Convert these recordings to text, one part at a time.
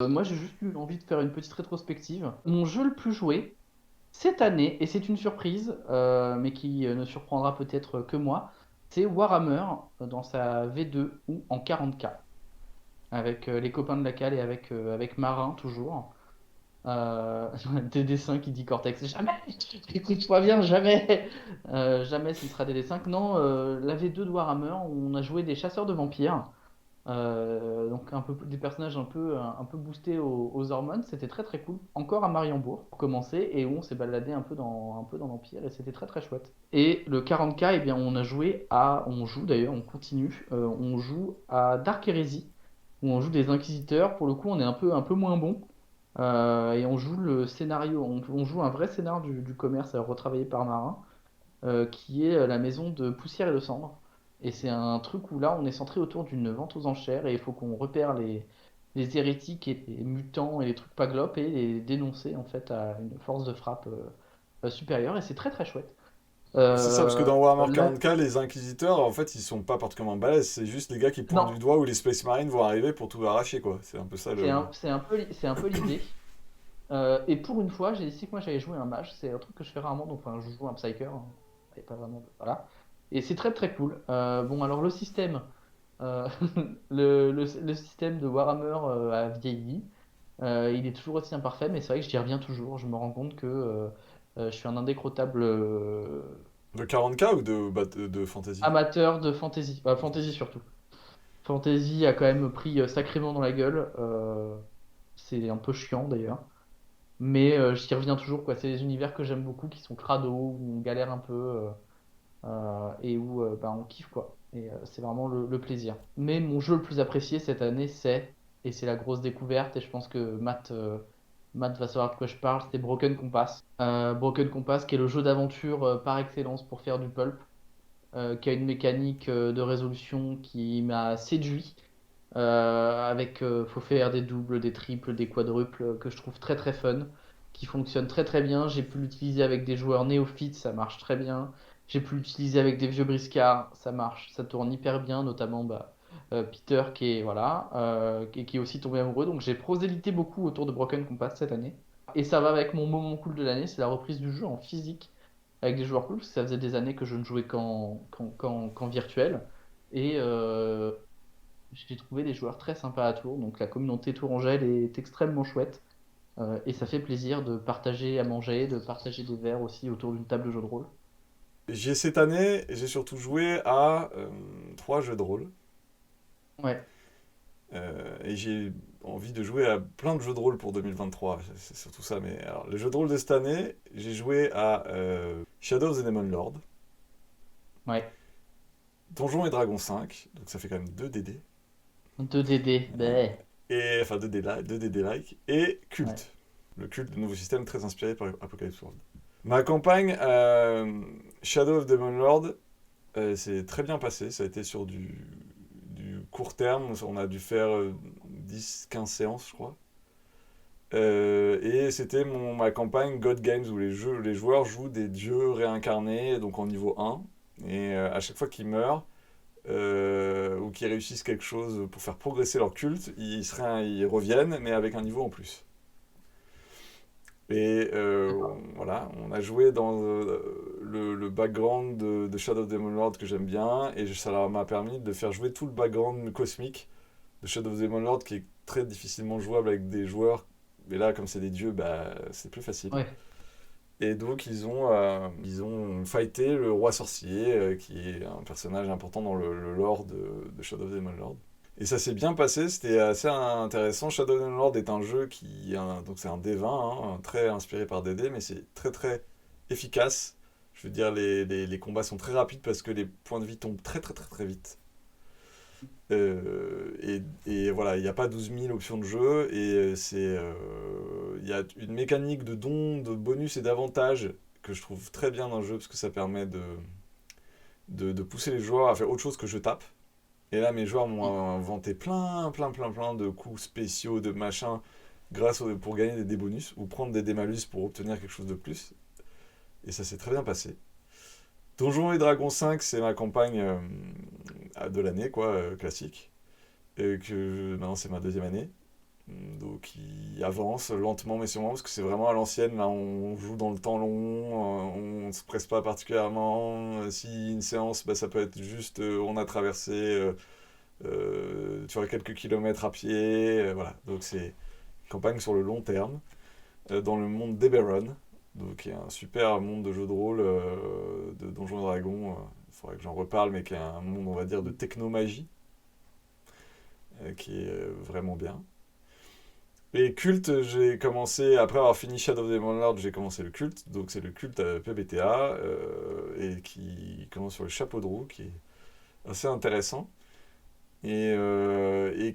Moi, j'ai juste eu envie de faire une petite rétrospective. Mon jeu le plus joué cette année, et c'est une surprise, mais qui ne surprendra peut-être que moi, c'est Warhammer dans sa V2 ou en 40K, avec les copains de la cale et avec Marin toujours. DD5 qui dit Cortex, jamais! Écoute-moi bien, jamais! Jamais ce ne sera DD5. Non, la V2 de Warhammer, on a joué des chasseurs de vampires. Donc un peu des personnages un peu boostés aux hormones, c'était très très cool. Encore à Mariembourg pour commencer et où on s'est baladé un peu dans l'Empire et c'était très très chouette. Et le 40K, eh bien on joue d'ailleurs, on continue, on joue à Dark Heresy où on joue des inquisiteurs. Pour le coup, on est un peu moins bon. Et on joue le scénario, on joue un vrai scénar du commerce retravaillé par Marin qui est la maison de Poussière et de Cendre. Et c'est un truc où là, on est centré autour d'une vente aux enchères et il faut qu'on repère les hérétiques et les mutants et les trucs pas glop et les dénoncer en fait à une force de frappe supérieure. Et c'est très très chouette. C'est ça, parce que dans Warhammer Là, 40K, les inquisiteurs, en fait, ils sont pas particulièrement balèzes. C'est juste les gars qui pointent du non, doigt où les Space Marines vont arriver pour tout arracher, quoi. C'est un peu ça le. c'est un peu l'idée. Et pour une fois, j'ai décidé que moi j'allais jouer un mage. C'est un truc que je fais rarement, donc enfin, je joue un psyker, hein. Et pas vraiment. Voilà. Et c'est très très cool. Bon, alors le système. Euh, le système de Warhammer a vieilli. Il est toujours aussi imparfait, mais c'est vrai que j'y reviens toujours. Je me rends compte que je suis un indécrottable De 40K ou de fantasy? amateur de fantasy. Fantasy surtout. Fantasy a quand même pris sacrément dans la gueule. C'est un peu chiant d'ailleurs. Mais j'y reviens toujours, quoi. C'est des univers que j'aime beaucoup, qui sont crado, où on galère un peu. Et où bah, on kiffe quoi. Et c'est vraiment le plaisir. Mais mon jeu le plus apprécié cette année, et c'est la grosse découverte, et je pense que Matt va savoir de quoi je parle, c'était Broken Compass. Broken Compass, qui est le jeu d'aventure par excellence pour faire du pulp, qui a une mécanique de résolution qui m'a séduit. Avec, faut faire des doubles, des triples, des quadruples, que je trouve très très fun, qui fonctionne très très bien. J'ai pu l'utiliser avec des joueurs néophytes, ça marche très bien. J'ai pu l'utiliser avec des vieux briscards, ça marche, ça tourne hyper bien, notamment bah, Peter qui est, voilà, qui est aussi tombé amoureux. Donc j'ai prosélyté beaucoup autour de Broken Compass cette année. Et ça va avec mon moment cool de l'année, c'est la reprise du jeu en physique avec des joueurs cool, parce que ça faisait des années que je ne jouais qu'en virtuel. Et j'ai trouvé des joueurs très sympas à Tours, donc la communauté tourangelle est extrêmement chouette. Et ça fait plaisir de partager à manger, de partager des verres aussi autour d'une table de jeu de rôle. Cette année, j'ai surtout joué à 3 jeux de rôle. Ouais, Et j'ai envie de jouer à plein de jeux de rôle pour 2023. C'est surtout ça. Mais alors, les jeux de rôle de cette année, j'ai joué à Shadow of the Demon Lord, ouais. Donjons et Dragons 5, donc ça fait quand même 2 DD. 2DD, ben. Et, enfin 2 DD like. Et Ouais. Culte. Le culte, le nouveau système très inspiré par Apocalypse World. Ma campagne Shadow of the Demon Lord s'est très bien passé. Ça a été sur du court terme. On a dû faire 10-15 séances, je crois. Et c'était ma campagne God Games où les joueurs jouent des dieux réincarnés, donc en niveau 1. Et à chaque fois qu'ils meurent, ou qu'ils réussissent quelque chose pour faire progresser leur culte, ils reviennent, mais avec un niveau en plus. Et D'accord. voilà, on a joué dans le background de Shadow of the Demon Lord que j'aime bien, et ça m'a permis de faire jouer tout le background cosmique de Shadow of the Demon Lord qui est très difficilement jouable avec des joueurs. Mais là, comme c'est des dieux, bah, c'est plus facile. Ouais. Et donc, ils ont fighté le roi sorcier, qui est un personnage important dans le lore de Shadow of the Demon Lord. Et ça s'est bien passé, c'était assez intéressant. Shadow of the Lord est un jeu donc c'est un D20, hein, très inspiré par DD, mais c'est très très efficace. Je veux dire, les combats sont très rapides parce que les points de vie tombent très très très très vite. Et voilà, il n'y a pas 12 000 options de jeu, et il y a une mécanique de dons, de bonus et d'avantages que je trouve très bien dans le jeu parce que ça permet de pousser les joueurs à faire autre chose que je tape. Et là, mes joueurs m'ont inventé plein de coups spéciaux, de machins, pour gagner des bonus ou prendre des malus pour obtenir quelque chose de plus. Et ça s'est très bien passé. Donjons et Dragons 5, c'est ma campagne de l'année, quoi, classique. Maintenant, c'est ma deuxième année. Donc il avance lentement mais sûrement parce que c'est vraiment à l'ancienne. Là, on joue dans le temps long, on ne se presse pas particulièrement. Si une séance, bah, ça peut être juste on a traversé tu vois, quelques kilomètres à pied. Voilà. Donc c'est une campagne sur le long terme dans le monde d'Eberron. Donc il y a un super monde de jeux de rôle de Donjons et Dragons. Il faudrait que j'en reparle, mais qui est un monde, on va dire, de technomagie qui est vraiment bien. Et culte, j'ai commencé, après avoir fini Shadow of the Monlord, j'ai commencé le culte, donc c'est le culte PBTA, et qui commence sur le chapeau de roue, qui est assez intéressant, et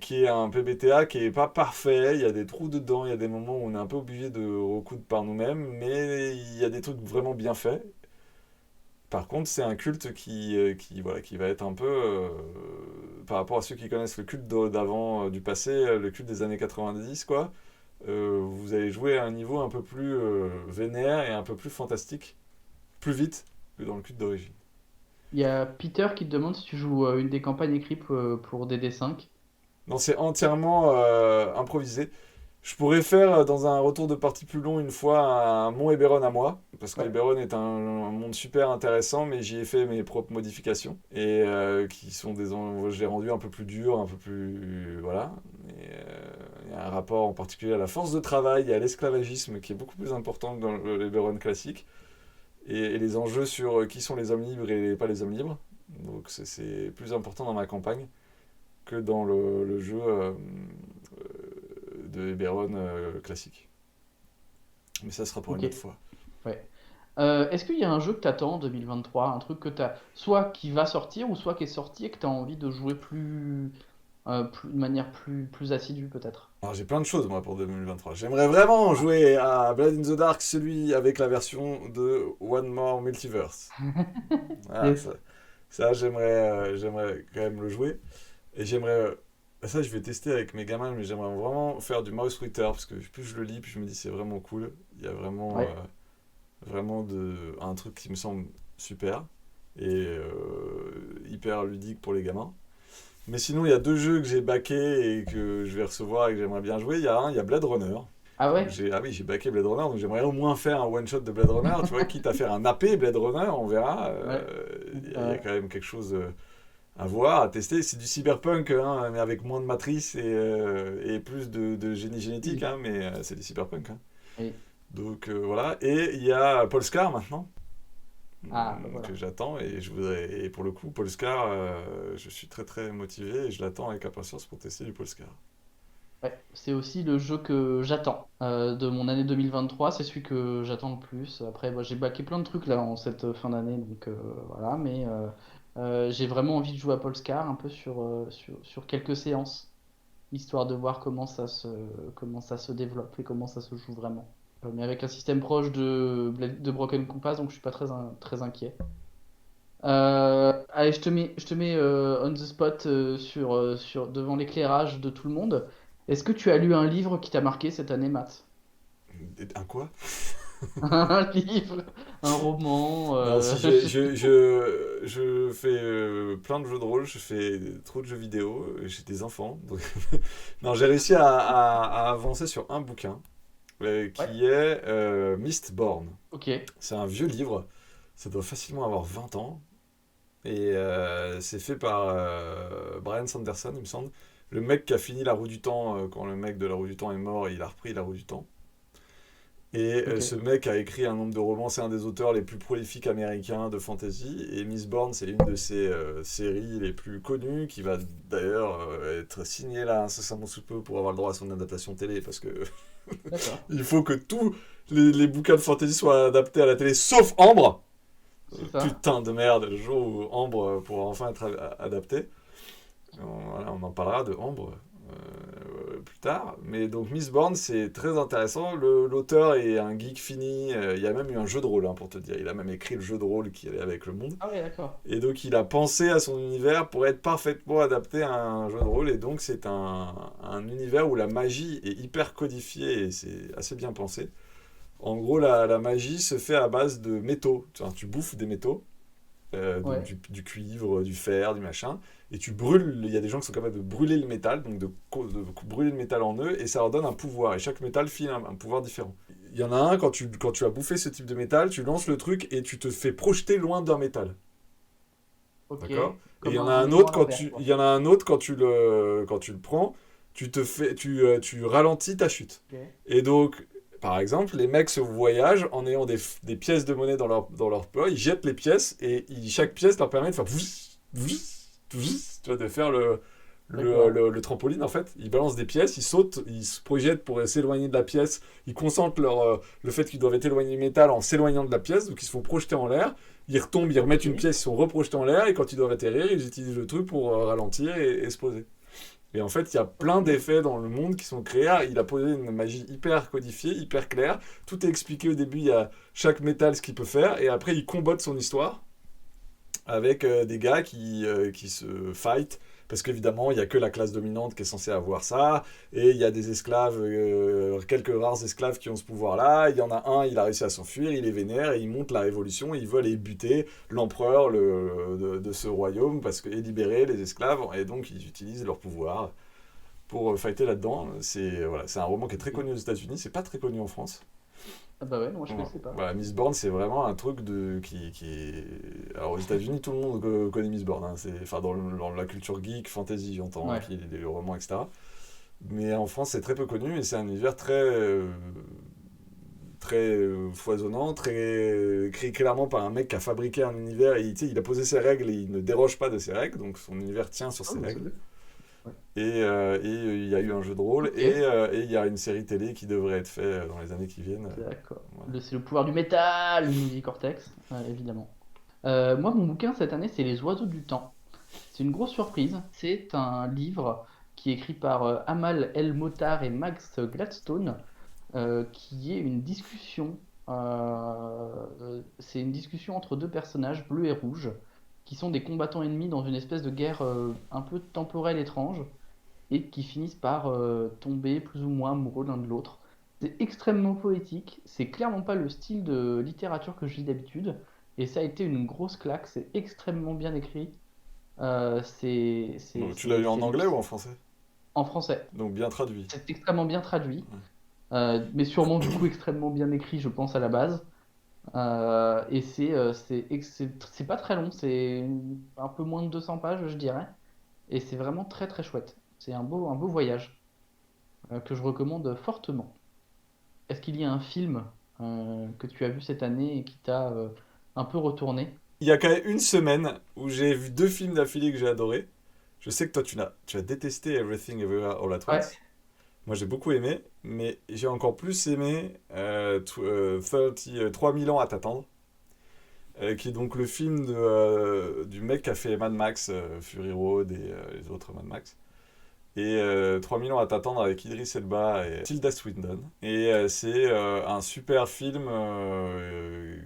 qui est un PBTA qui est pas parfait, il y a des trous dedans, il y a des moments où on est un peu obligé de recoudre par nous-mêmes, mais il y a des trucs vraiment bien faits. Par contre, c'est un culte voilà, qui va être un peu, par rapport à ceux qui connaissent le culte d'avant, du passé, le culte des années 90, quoi. Vous allez jouer à un niveau un peu plus vénère et un peu plus fantastique, plus vite que dans le culte d'origine. Il y a Peter qui te demande si tu joues une des campagnes écrites pour DD5. Non, c'est entièrement improvisé. Je pourrais faire dans un retour de partie plus long une fois un Mont Eberron à moi, parce que Ouais. Eberron est un monde super intéressant, mais j'y ai fait mes propres modifications, et qui sont je l'ai rendu un peu plus dur, un peu plus... Voilà. Et, il y a un rapport en particulier à la force de travail et à l'esclavagisme qui est beaucoup plus important que dans l'Eberron classique, et les enjeux sur qui sont les hommes libres et pas les hommes libres. Donc c'est plus important dans ma campagne que dans le jeu de Eberron classique. Mais ça sera pour Ok. une autre fois. Ouais. Est-ce qu'il y a un jeu que t'attends en 2023, un truc que t'as, soit qui va sortir ou soit qui est sorti et que t'as envie de jouer de manière plus assidue peut-être? Alors j'ai plein de choses moi pour 2023. J'aimerais vraiment jouer à Blade in the Dark, celui avec la version de One More Multiverse. Voilà, Yes. ça j'aimerais quand même le jouer. Et j'aimerais... ça je vais tester avec mes gamins, mais j'aimerais vraiment faire du Mouse Twitter, parce que plus je le lis, plus je me dis c'est vraiment cool. Il y a vraiment, Ouais. vraiment un truc qui me semble super et hyper ludique pour les gamins. Mais sinon, il y a deux jeux que j'ai backés et que je vais recevoir et que j'aimerais bien jouer. Il y a Blade Runner. Ah ouais? Ah oui, j'ai backé Blade Runner, donc j'aimerais au moins faire un one-shot de Blade Runner, tu vois, quitte à faire un AP Blade Runner, on verra. Ouais. Il y a quand même quelque chose à voir, à tester. C'est du cyberpunk, hein, mais avec moins de matrices et plus de génie génétique, Oui. hein, mais c'est du cyberpunk. Hein. Oui. Donc voilà. Et il y a Polescar maintenant, Ah, bah que voilà. j'attends, et je voudrais, et pour le coup, Polescar, je suis très très motivé et je l'attends avec impatience pour tester du Polescar. Ouais. C'est aussi le jeu que j'attends de mon année 2023. C'est celui que j'attends le plus. Après, bah, j'ai backé plein de trucs là en cette fin d'année, donc voilà. Mais j'ai vraiment envie de jouer à Polescar un peu sur quelques séances, histoire de voir comment ça se développe et comment ça se joue vraiment. Mais avec un système proche de Broken Compass, donc je suis pas très inquiet. Allez, je te mets on the spot devant l'éclairage de tout le monde. Est-ce que tu as lu un livre qui t'a marqué cette année, Matt? Un quoi? Un livre, un roman, Non, si je fais plein de jeux de rôle, je fais trop de jeux vidéo, j'ai des enfants. Donc non, j'ai réussi à avancer sur un bouquin Ouais, qui est Mistborn. ok, C'est un vieux livre, ça doit facilement avoir 20 ans. Et c'est fait par Brian Sanderson, il me semble. Le mec qui a fini La Roue du Temps, quand le mec de La Roue du Temps est mort, il a repris La Roue du Temps. Et ok. ce mec a écrit un nombre de romans, c'est un des auteurs les plus prolifiques américains de fantasy. Et Mistborn, c'est une de ses séries les plus connues, qui va d'ailleurs être signée là incessamment sous peu pour avoir le droit à son adaptation télé, parce que D'accord, il faut que tous les bouquins de fantasy soient adaptés à la télé, sauf Ambre. c'est ça. Putain de merde, le jour où Ambre pourra enfin être adapté. Voilà, on en parlera de Ambre plus tard. Mais donc Mistborn, c'est très intéressant. L'auteur est un geek fini. Il y a même eu un jeu de rôle, hein, pour te dire. Il a même écrit le jeu de rôle qui allait avec le monde. Ah ouais, d'accord. Et donc il a pensé à son univers pour être parfaitement adapté à un jeu de rôle. Et donc c'est un univers où la magie est hyper codifiée et c'est assez bien pensé. En gros, la magie se fait à base de métaux. Tu bouffes des métaux. donc Ouais. du cuivre, du fer, du machin, et tu brûles, il y a des gens qui sont capables de brûler le métal, donc de brûler le métal en eux, et ça leur donne un pouvoir, et chaque métal file un pouvoir différent. Il y en a un, quand tu as bouffé ce type de métal, tu lances le truc et tu te fais projeter loin d'un métal. Ok. D'accord. Et il y Comme en un a un donjon autre à l'envers, il quoi. y en a un autre quand tu le prends, tu ralentis ta chute. Ok. Et donc, par exemple, les mecs se voyagent en ayant des pièces de monnaie dans leur poids, ils jettent les pièces et chaque pièce leur permet de faire tu vois, de faire D'accord. le trampoline en fait. Ils balancent des pièces, ils sautent, ils se projettent pour s'éloigner de la pièce, ils concentrent le fait qu'ils doivent être éloignés du métal en s'éloignant de la pièce, donc ils se font projeter en l'air. Ils retombent, ils remettent une Ok. pièce, ils sont reprojetés en l'air, et quand ils doivent atterrir, ils utilisent le truc pour ralentir et se poser. Et en fait, il y a plein Ok. d'effets dans le monde qui sont créés. Il a posé une magie hyper codifiée, hyper claire. Tout est expliqué au début, il y a chaque métal ce qu'il peut faire, et après il combotte son histoire avec des gars qui se fight. Parce qu'évidemment, il n'y a que la classe dominante qui est censée avoir ça. Et il y a des esclaves, quelques rares esclaves qui ont ce pouvoir-là. Il y en a un, il a réussi à s'enfuir, il est vénère et il monte la révolution. Il veut aller buter l'empereur de ce royaume et libérer les esclaves. Et donc, ils utilisent leur pouvoir pour fighter là-dedans. C'est un roman qui est très Ok. connu aux États-Unis. C'est pas très connu en France. Ah bah ouais, moi je Voilà. connaissais pas. Voilà, Miss Bourne, c'est vraiment un truc qui est... Alors aux États-Unis, tout le monde connaît Miss Bourne. Hein. Enfin, dans la culture geek, fantasy, j'entends, hein, Ouais. qui est les romans, etc. Mais en France, c'est très peu connu et c'est un univers très foisonnant, créé clairement par un mec qui a fabriqué un univers et il a posé ses règles et il ne déroge pas de ses règles, donc son univers tient sur Oh, ses bah, c'est règles. bien. Ouais. Il y a eu un jeu de rôle Ok. et il y a une série télé qui devrait être faite dans les années qui viennent. D'accord. Voilà. C'est le pouvoir du métal, nous dit Cortex, évidemment. Moi, mon bouquin cette année, c'est Les Oiseaux du Temps. C'est une grosse surprise. C'est un livre qui est écrit par Amal El Motar et Max Gladstone, qui est une discussion. C'est une discussion entre deux personnages, bleu et rouge, qui sont des combattants ennemis dans une espèce de guerre un peu temporelle étrange et qui finissent par tomber plus ou moins amoureux l'un de l'autre. C'est extrêmement poétique, c'est clairement pas le style de littérature que je lis d'habitude, et ça a été une grosse claque, c'est extrêmement bien écrit. Donc, tu l'as lu en anglais ou en français? En français. Donc bien traduit. C'est extrêmement bien traduit, Ouais. mais sûrement du coup extrêmement bien écrit, je pense, à la base. Et c'est pas très long, c'est un peu moins de 200 pages, je dirais. Et c'est vraiment très très chouette. C'est un beau voyage que je recommande fortement. Est-ce qu'il y a un film que tu as vu cette année et qui t'a un peu retourné? Il y a quand même une semaine où j'ai vu deux films d'affilée que j'ai adoré. Je sais que toi tu as détesté Everything Everywhere All at Ouais. Once. Moi j'ai beaucoup aimé, mais j'ai encore plus aimé 3000 ans à t'attendre, qui est donc le film du mec qui a fait Mad Max, Fury Road et les autres Mad Max. Et 3000 ans à t'attendre avec Idris Elba et Tilda Swinton. Et c'est un super film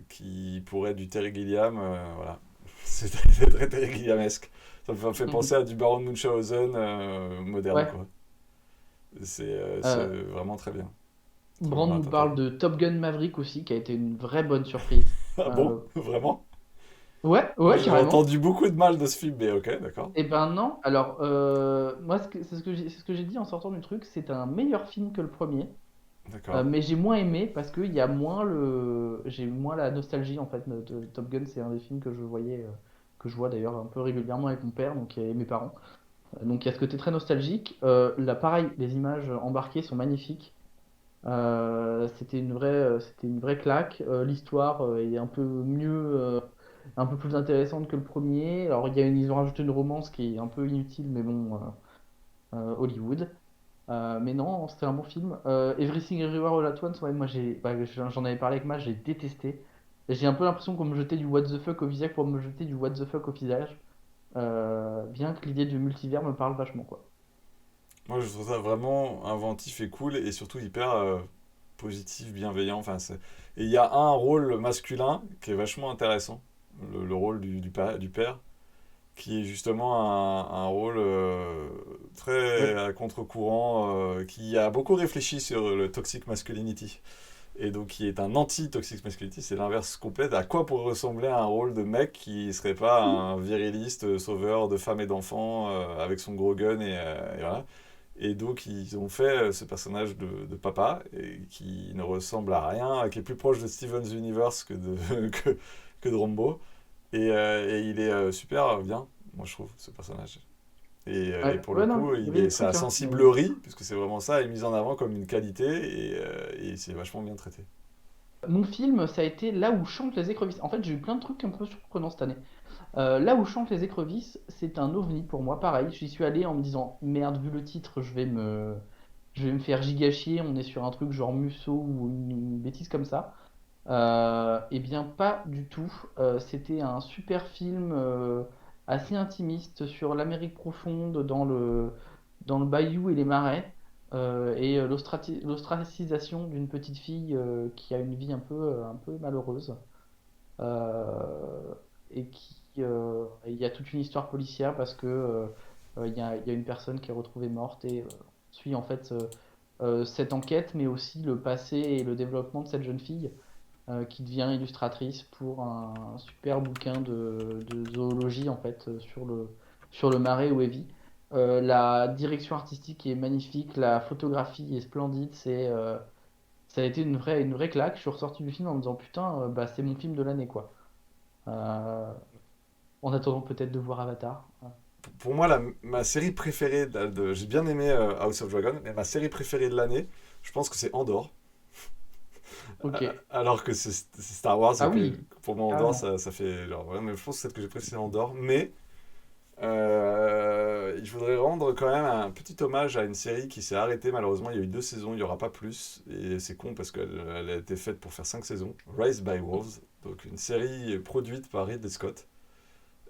qui pourrait être du Terry Gilliam. Voilà. C'est très Terry Gilliamesque. Ça me fait penser à du Baron Munchausen moderne, Ouais. quoi. C'est Euh, vraiment très bien. 3000 Brand ans à nous t'attendre. parle de Top Gun Maverick aussi, qui a été une vraie bonne surprise. Ah bon? Euh, Vraiment? ouais, Moi ouais, j'ai carrément. entendu beaucoup de mal de ce film, mais ok, d'accord. Eh ben non, alors moi c'est ce que j'ai dit en sortant du truc, c'est un meilleur film que le premier. D'accord. Mais j'ai moins aimé parce qu'il y a moins j'ai moins la nostalgie en fait de Top Gun. C'est un des films que je voyais, que je vois d'ailleurs un peu régulièrement avec mon père donc, et mes parents. Donc il y a ce côté très nostalgique. Là, pareil, les images embarquées sont magnifiques. C'était une vraie claque. L'histoire est un peu mieux, un peu plus intéressante que le premier. Alors ils ont rajouté une romance qui est un peu inutile, mais bon, Hollywood. Mais non, c'était un bon film. Everything Everywhere All at Once, ouais, moi j'en avais parlé avec moi, j'ai détesté. J'ai un peu l'impression qu'on me jetait du what the fuck au visage pour me jeter du what the fuck au visage. Bien que l'idée du multivers me parle vachement, quoi. Moi je trouve ça vraiment inventif et cool et surtout hyper positif, bienveillant. Et il y a un rôle masculin qui est vachement intéressant, le rôle du père, qui est justement un rôle très Ouais. à contre-courant, qui a beaucoup réfléchi sur le toxic masculinity et donc qui est un anti-toxic masculinity, c'est l'inverse complet. À quoi pourrait ressembler un rôle de mec qui serait pas un viriliste sauveur de femmes et d'enfants avec son gros gun et voilà. Et donc ils ont fait ce personnage de papa et qui ne ressemble à rien, qui est plus proche de Steven's Universe que de Rambo. Et il est super bien, moi je trouve, ce personnage. Et Ouais, pour le ouais, non, coup, il y avait des sa trucs, hein, mais... sensiblerie, puisque c'est vraiment ça, est mise en avant comme une qualité et c'est vachement bien traité. Mon film, ça a été Là où chantent les écrevisses. En fait, j'ai eu plein de trucs un peu surprenants cette année. Là où chantent les écrevisses, c'est un ovni pour moi. Pareil, j'y suis allé en me disant, merde, vu le titre, je vais me faire giga chier. On est sur un truc genre Musso ou une bêtise comme ça. Eh bien, pas du tout. C'était un super film assez intimiste sur l'Amérique profonde, dans le bayou et les marais, et l'ostracisation d'une petite fille qui a une vie un peu malheureuse. Et il y a toute une histoire policière parce que il y a une personne qui est retrouvée morte et on suit en fait cette enquête, mais aussi le passé et le développement de cette jeune fille qui devient illustratrice pour un super bouquin de zoologie en fait sur le marais où elle vit. La direction artistique est magnifique, la photographie est splendide, ça a été une vraie claque. Je suis ressorti du film en me disant putain, bah, c'est mon film de l'année quoi. Euh, En attendant peut-être de voir Avatar. Pour moi, ma série préférée, j'ai bien aimé House of Dragon, mais ma série préférée de l'année, je pense que c'est Andor. Ok. Alors que c'est Star Wars, Ah et que oui, pour moi, Andor, carrément. ça fait genre, ouais, mais je pense que celle que j'ai préférée, c'est Andor. Mais il faudrait rendre quand même un petit hommage à une série qui s'est arrêtée. Malheureusement, il y a eu 2 saisons, il n'y aura pas plus. Et c'est con parce qu'elle a été faite pour faire 5 saisons. Raised by Wolves, donc une série produite par Ridley Scott.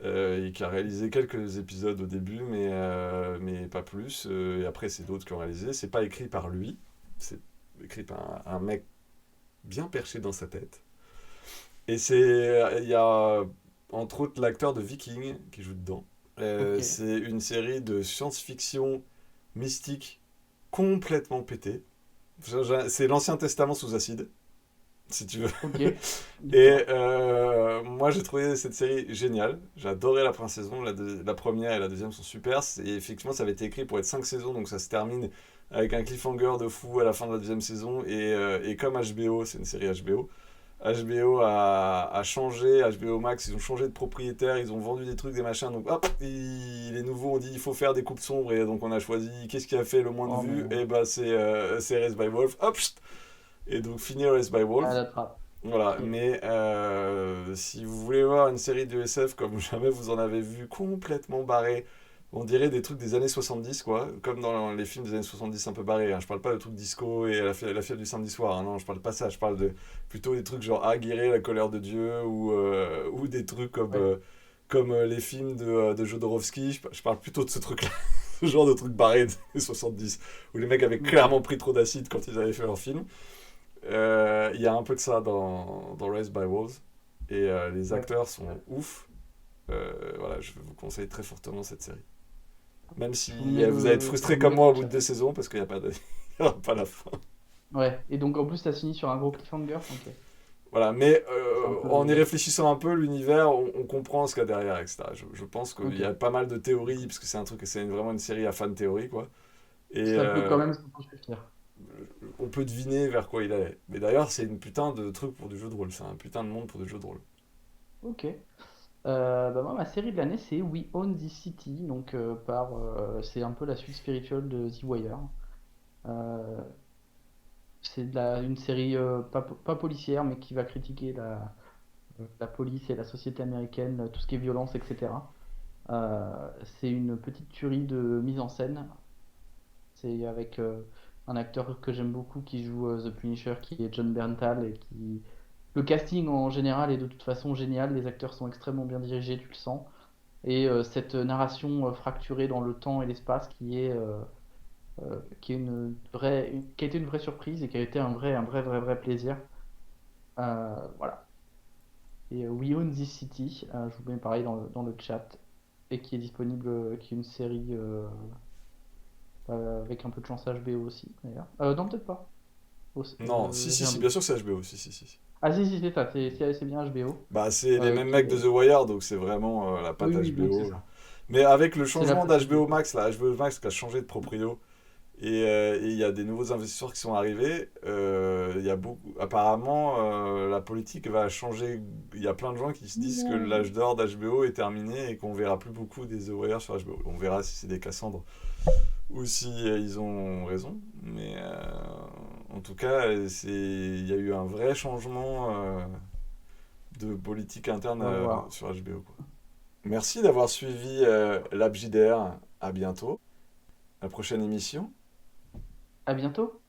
Et qui a réalisé quelques épisodes au début, mais pas plus. Et après, c'est d'autres qui ont réalisé. C'est pas écrit par lui, c'est écrit par un mec bien perché dans sa tête. Et il y a entre autres l'acteur de Viking qui joue dedans. Ok. C'est une série de science-fiction mystique complètement pétée. C'est l'Ancien Testament sous acide, si tu veux. Ok. Et D'accord. moi, j'ai trouvé cette série géniale. J'ai adoré la première saison. La première et la deuxième sont super. Et effectivement, ça avait été écrit pour être 5 saisons, donc ça se termine avec un cliffhanger de fou à la fin de la deuxième saison. Et comme HBO, c'est une série HBO, HBO a changé, HBO Max, ils ont changé de propriétaire, ils ont vendu des trucs, des machins. Donc hop, les nouveaux ont dit il faut faire des coupes sombres. Et donc on a choisi qu'est-ce qui a fait le moins de Oh vues. merde. Et bah c'est Raised by Wolf. Hop, chut. Et donc fini Raised by À Wolf. la trappe. Voilà, Ok. mais si vous voulez voir une série de SF comme jamais vous en avez vu, complètement barré, on dirait des trucs des années 70, quoi, comme dans les films des années 70 un peu barrés. Hein. Je parle pas de trucs disco et la fièvre du samedi soir, hein. Non, je parle pas ça, je parle plutôt des trucs genre Aguirre, la colère de Dieu, ou des trucs Ouais. comme les films de Jodorowsky. Je parle plutôt de ce truc-là, ce genre de truc barré des années 70, où les mecs avaient Ok. clairement pris trop d'acide quand ils avaient fait leur film. Il y a un peu de ça dans Raised by Wolves. Et les Ouais. acteurs sont ouf. Voilà, je vous conseille très fortement cette série. Même Je vous si mets vous allez être je frustré vous le comme mets dans moi le au bout de chat. 2 saisons parce qu'il n'y a pas il y aura pas la fin. Ouais. Et donc en plus, ça se finit sur un gros cliffhanger. Ok. Voilà, mais C'est un en y peu. réfléchissant un peu, l'univers, on comprend ce qu'il y a derrière, etc. Je pense qu'il Ok. y a pas mal de théories, parce que c'est un truc, c'est vraiment une série à fan théorie, quoi. Et Ça peut quand même s'en suffire. on peut deviner vers quoi il allait. Mais d'ailleurs, c'est une putain de truc pour du jeu de rôle. C'est un putain de monde pour du jeu de rôle. Ok. Bah moi, ma série de l'année, c'est We Own This City. Donc, c'est un peu la suite spirituelle de The Wire. Euh, c'est une série pas policière, mais qui va critiquer la police et la société américaine, tout ce qui est violence, etc. C'est une petite tuerie de mise en scène. C'est avec un acteur que j'aime beaucoup qui joue The Punisher, qui est John Bernthal, et qui... Le casting en général est de toute façon génial, les acteurs sont extrêmement bien dirigés, tu le sens. Et cette narration fracturée dans le temps et l'espace qui est qui a été une vraie surprise et qui a été un vrai plaisir. Voilà. Et We Own This City, je vous mets pareil dans le chat, et qui est disponible, qui est une série avec un peu de chance HBO aussi, d'ailleurs. Non, peut-être pas. Non, si, si, J'ai un si, bien doute. sûr que c'est HBO, si, si, si. Si. Ah si, si, c'est ça, c'est bien HBO. Bah, c'est les mêmes Qui mecs de est... The Wire, donc c'est vraiment la patte Oui, oui, donc c'est HBO. ça. Mais avec le C'est la changement possibilité. d'HBO Max, là, HBO Max qui a changé de proprio, et il y a des nouveaux investisseurs qui sont arrivés, il y a beaucoup... Apparemment, la politique va changer. Il y a plein de gens qui se disent que l'âge d'or d'HBO est terminé et qu'on verra plus beaucoup des The Wire sur HBO. On verra si c'est des Cassandres ou si ils ont raison. Mais en tout cas, il y a eu un vrai changement de politique interne On va voir. sur HBO, quoi. Merci d'avoir suivi l'Abjider. À bientôt. La prochaine émission. À bientôt.